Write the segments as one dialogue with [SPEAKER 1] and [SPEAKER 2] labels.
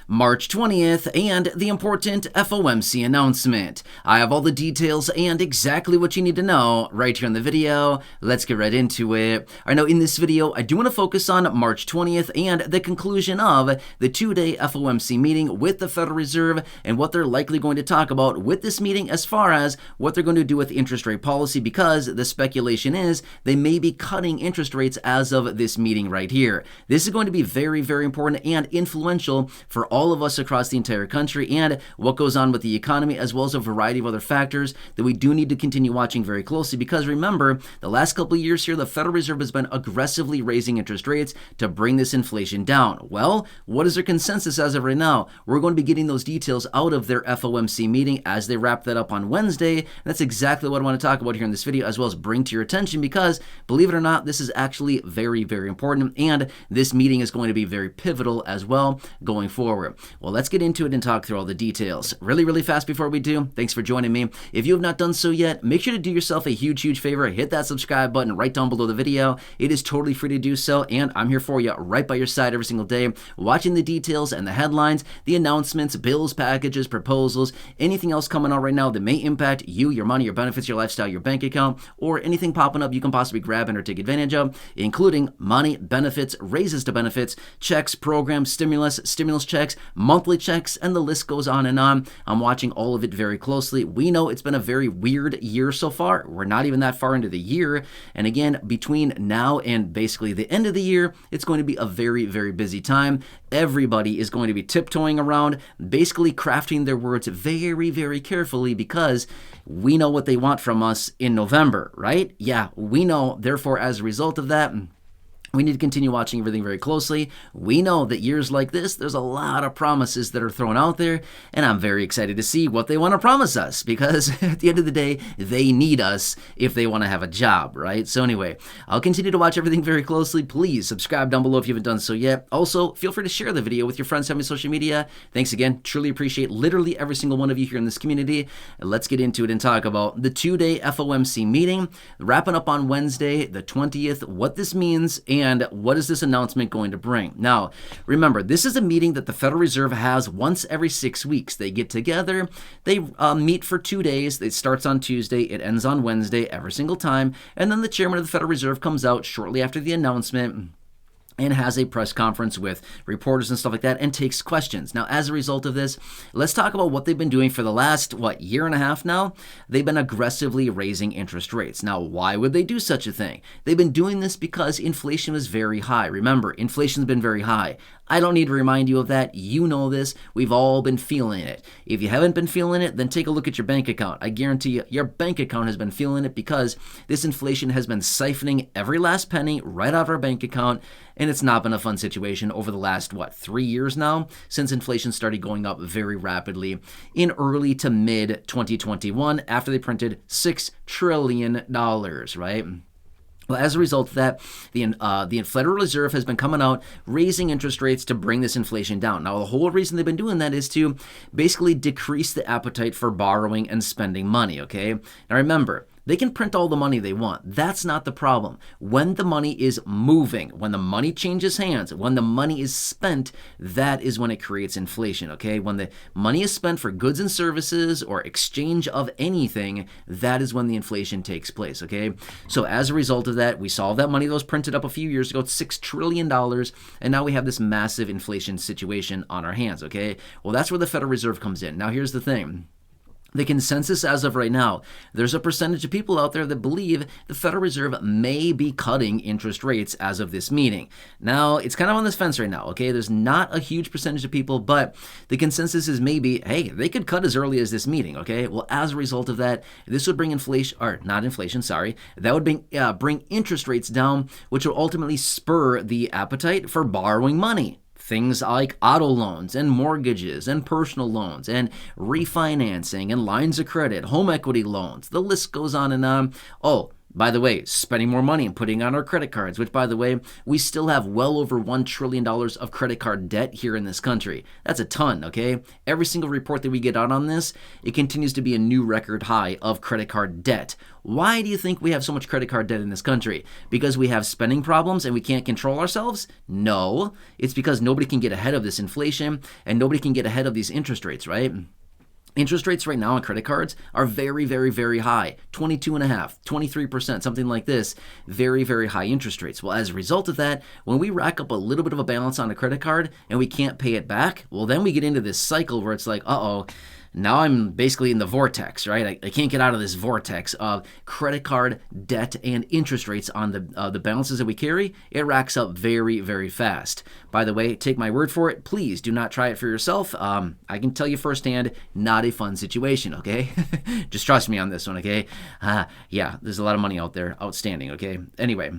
[SPEAKER 1] March 20th, and the important FOMC announcement. I have all the details and exactly what you need to know right here in the video. Let's get right into it. I know in this video, I do want to focus on March 20th and the conclusion of the two-day FOMC meeting with the Federal Reserve and what they're likely going to talk about with this meeting as far as what they're going to do with interest rate policy, because the speculation is they may be cutting interest rates as of this meeting right here. This is going to be very, very important and influential for all of us across the entire country and what goes on with the economy, as well as a variety of other factors that we do need to continue watching very closely, because remember, the last couple of years here, the Federal Reserve has been aggressively raising interest rates to bring this inflation down. Well, what is their consensus as of right now? We're going to be getting those details out of their FOMC meeting as they wrap that up on Wednesday. And that's exactly what I want to talk about here in this video, as well as bring to your attention, because believe it or not, this is actually very, very important, and this meeting is going to be very pivotal as well going forward. Well, let's get into it and talk through all the details. Really, really fast before we do, thanks for joining me. If you have not done so yet, make sure to do yourself a huge, huge favor. Hit that subscribe button right down below the video. It is totally free to do so, and I'm here for you right by your side every single day, watching the details and the headlines, the announcements, bills, packages, proposals, anything else coming out right now that may impact you, your money, your benefits, your lifestyle, your bank account, or anything popping up you can possibly grab and or take advantage of, including money, benefits, raises to benefits, checks, programs, stimulus checks, monthly checks, and the list goes on and on. I'm watching all of it very closely. We know it's been a very weird year so far. We're not even that far into the year. And again, between now and basically the end of the year, it's going to be a very, very busy time. Everybody is going to be tiptoeing around, basically crafting their words very, very carefully, because we know what they want from us in November, right? Yeah, we know. Therefore, as a result of that, we need to continue watching everything very closely. We know that years like this, there's a lot of promises that are thrown out there, and I'm very excited to see what they want to promise us, because at the end of the day, they need us if they want to have a job, right? So anyway, I'll continue to watch everything very closely. Please subscribe down below if you haven't done so yet. Also, feel free to share the video with your friends on social media. Thanks again. Truly appreciate literally every single one of you here in this community. And let's get into it and talk about the two-day FOMC meeting, wrapping up on Wednesday, the 20th, what this means, and what is this announcement going to bring? Now, remember, this is a meeting that the Federal Reserve has once every 6 weeks. They get together, they meet for 2 days. It starts on Tuesday, it ends on Wednesday every single time, and then the chairman of the Federal Reserve comes out shortly after the announcement and has a press conference with reporters and stuff like that and takes questions. Now, as a result of this, let's talk about what they've been doing for the last, year and a half now? They've been aggressively raising interest rates. Now, why would they do such a thing? They've been doing this because inflation was very high. Remember, inflation's been very high. I don't need to remind you of that. You know this. We've all been feeling it. If you haven't been feeling it, then take a look at your bank account. I guarantee you, your bank account has been feeling it, because this inflation has been siphoning every last penny right out of our bank account, and it's not been a fun situation over the last, 3 years now, since inflation started going up very rapidly in early to mid 2021 after they printed $6 trillion, right? Well, as a result of that, the Federal Reserve has been coming out raising interest rates to bring this inflation down. Now, the whole reason they've been doing that is to basically decrease the appetite for borrowing and spending money, okay? Now, remember, they can print all the money they want. That's not the problem. When the money is moving, when the money changes hands, when the money is spent, that is when it creates inflation, okay? When the money is spent for goods and services or exchange of anything, that is when the inflation takes place, okay? So as a result of that, we saw that money that was printed up a few years ago, $6 trillion, and now we have this massive inflation situation on our hands, okay? Well, that's where the Federal Reserve comes in. Now, here's the thing. The consensus as of right now, there's a percentage of people out there that believe the Federal Reserve may be cutting interest rates as of this meeting. Now, it's kind of on this fence right now, okay? There's not a huge percentage of people, but the consensus is maybe, hey, they could cut as early as this meeting, okay? Well, as a result of that, this would bring that would bring interest rates down, which will ultimately spur the appetite for borrowing money. Things like auto loans and mortgages and personal loans and refinancing and lines of credit, home equity loans. The list goes on and on. Oh, By the way, spending more money and putting on our credit cards, which, by the way, we still have well over $1 trillion of credit card debt here in this country. That's a ton, okay? Every single report that we get out on this, it continues to be a new record high of credit card debt. Why do you think we have so much credit card debt in this country? Because we have spending problems and we can't control ourselves? No. It's because nobody can get ahead of this inflation and nobody can get ahead of these interest rates, right? Interest rates right now on credit cards are very, very, very high. 22.5%, 23%, something like this. Very, very high interest rates. Well, as a result of that, when we rack up a little bit of a balance on a credit card and we can't pay it back, well, then we get into this cycle where it's like, uh-oh, now I'm basically in the vortex, right? I can't get out of this vortex of credit card debt and interest rates on the balances that we carry. It racks up very, very fast. By the way, take my word for it. Please do not try it for yourself. I can tell you firsthand, not a fun situation, okay? Just trust me on this one, okay? Yeah, there's a lot of money out there outstanding, okay? Anyway.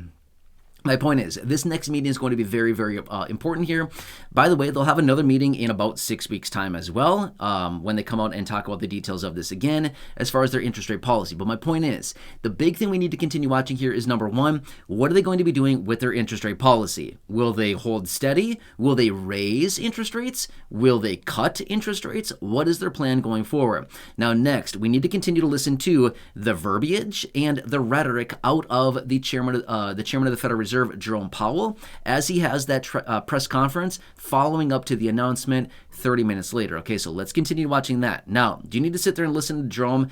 [SPEAKER 1] My point is, this next meeting is going to be very, very important here. By the way, they'll have another meeting in about 6 weeks' time as well, when they come out and talk about the details of this again, as far as their interest rate policy. But my point is, the big thing we need to continue watching here is, number one, what are they going to be doing with their interest rate policy? Will they hold steady? Will they raise interest rates? Will they cut interest rates? What is their plan going forward? Now, next, we need to continue to listen to the verbiage and the rhetoric out of the chairman of the Federal Reserve, Jerome Powell, as he has that press conference following up to the announcement 30 minutes later. Okay, so let's continue watching that. Now, do you need to sit there and listen to Jerome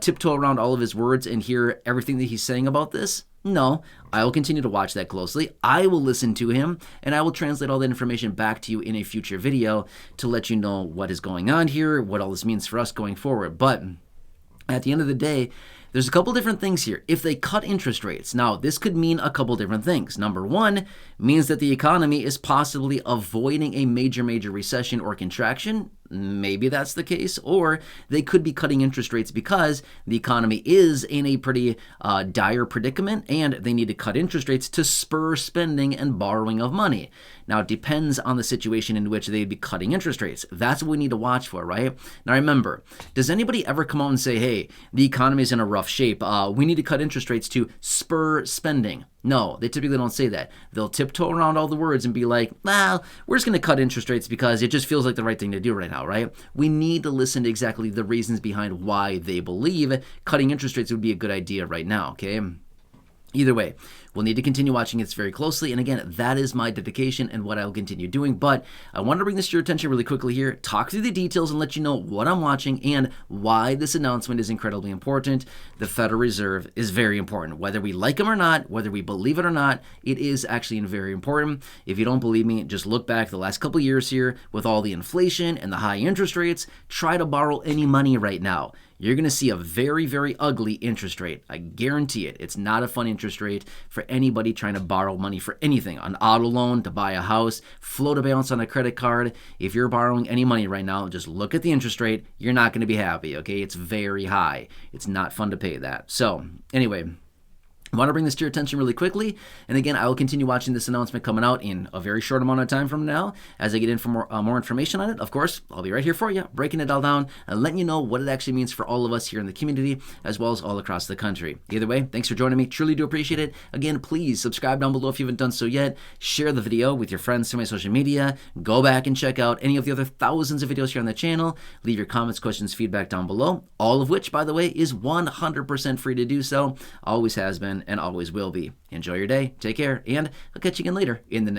[SPEAKER 1] tiptoe around all of his words and hear everything that he's saying about this? No, I will continue to watch that closely. I will listen to him, and I will translate all that information back to you in a future video to let you know what is going on here, what all this means for us going forward. But at the end of the day, there's a couple different things here. If they cut interest rates, now this could mean a couple different things. Number one means that the economy is possibly avoiding a major recession or contraction. Maybe that's the case. Or they could be cutting interest rates because the economy is in a pretty dire predicament and they need to cut interest rates to spur spending and borrowing of money. Now, it depends on the situation in which they'd be cutting interest rates. That's what we need to watch for, right? Now, remember, does anybody ever come out and say, hey, the economy is in a rough shape. We need to cut interest rates to spur spending? No, they typically don't say that. They'll tiptoe around all the words and be like, well, we're just going to cut interest rates because it just feels like the right thing to do right now, right? We need to listen to exactly the reasons behind why they believe cutting interest rates would be a good idea right now, okay? Either way, we'll need to continue watching this very closely. And again, that is my dedication and what I'll continue doing. But I want to bring this to your attention really quickly here, talk through the details and let you know what I'm watching and why this announcement is incredibly important. The Federal Reserve is very important. Whether we like them or not, whether we believe it or not, it is actually very important. If you don't believe me, just look back the last couple years here with all the inflation and the high interest rates. Try to borrow any money right now. You're going to see a very, very ugly interest rate. I guarantee it. It's not a fun interest rate for anybody trying to borrow money for anything. An auto loan, to buy a house, float a balance on a credit card. If you're borrowing any money right now, just look at the interest rate. You're not going to be happy, okay? It's very high. It's not fun to pay that. So, anyway, I want to bring this to your attention really quickly. And again, I will continue watching this announcement coming out in a very short amount of time from now. As I get in for more information on it, of course, I'll be right here for you, breaking it all down and letting you know what it actually means for all of us here in the community, as well as all across the country. Either way, thanks for joining me. Truly do appreciate it. Again, please subscribe down below if you haven't done so yet. Share the video with your friends through my social media. Go back and check out any of the other thousands of videos here on the channel. Leave your comments, questions, feedback down below, all of which, by the way, is 100% free to do so. Always has been and always will be. Enjoy your day, take care, and I'll catch you again later in the next